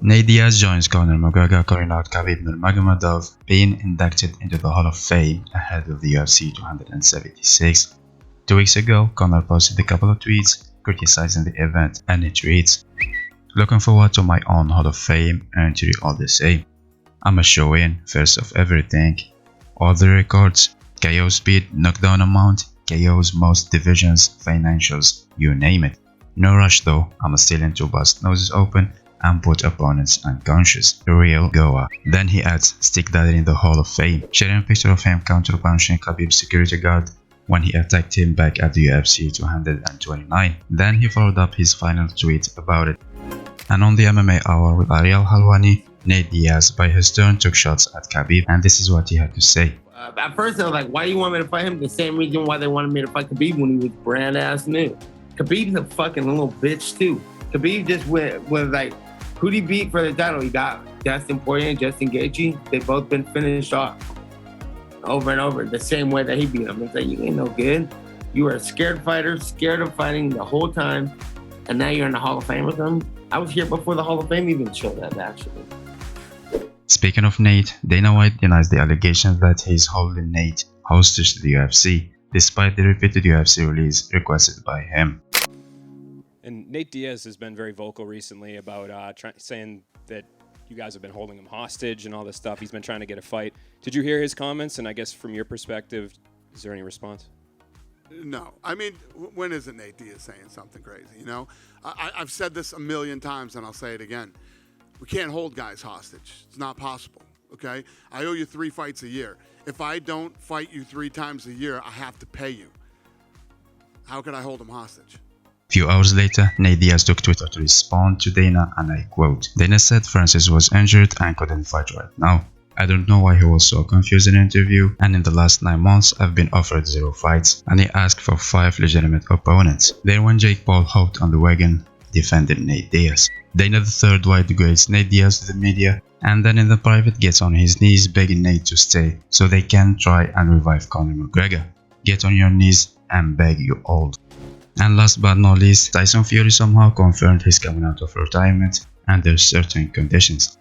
Nate Diaz joins Conor McGregor calling out KHABIB Nurmagomedov being inducted into the Hall of Fame ahead of the UFC 276. 2 weeks ago, Conor posted a couple of tweets criticizing the event, and it reads, "Looking forward to my own Hall of Fame and to all the same. I'ma show in first of everything. All the records, KO speed, knockdown amount, KOs most divisions, financials, you name it. No rush though, I'ma still into bust noses open and put opponents unconscious. The real Goa." Then he adds, "Stick that in the Hall of Fame," sharing a picture of him counterpunching KHABIB's security guard when he attacked him back at the UFC 229. Then he followed up his final tweet about it. And on the MMA Hour with Ariel Halwani, Nate Diaz by his turn took shots at KHABIB, and this is what he had to say. At first they were like, "Why do you want me to fight him?" The same reason why they wanted me to fight KHABIB when he was brand ass new. KHABIB's a fucking little bitch too. KHABIB just went like, who'd he beat for the title? He got Dustin Poirier and Justin Gaethje. They've both been finished off over and over the same way that he beat him. It's like, you ain't no good. You were a scared fighter, scared of fighting the whole time, and now you're in the Hall of Fame with him. I was here before the Hall of Fame even showed up, actually. Speaking of Nate, Dana White denies the allegations that he's holding Nate hostage to the UFC, despite the repeated UFC release requested by him. And Nate Diaz has been very vocal recently about saying that you guys have been holding him hostage and all this stuff. He's been trying to get a fight. Did you hear his comments? And I guess from your perspective, is there any response? No. I mean, when isn't Nate Diaz saying something crazy, you know? I've said this a million times, and I'll say it again. We can't hold guys hostage. It's not possible, okay? I owe you 3 fights a year. If I don't fight you 3 times a year, I have to pay you. How could I hold him hostage? Few hours later, Nate Diaz took Twitter to respond to Dana, and I quote, "Dana said Francis was injured and couldn't fight right now. I don't know why he was so confused in the interview, and in the last 9 months I've been offered 0 fights, and he asked for 5 legitimate opponents." Then when Jake Paul hopped on the wagon, defended Nate Diaz. Dana III wide grades Nate Diaz to the media, and then in the private gets on his knees begging Nate to stay so they can try and revive Conor McGregor. Get on your knees and beg, you old. And last but not least, Tyson Fury somehow confirmed he's coming out of retirement under certain conditions.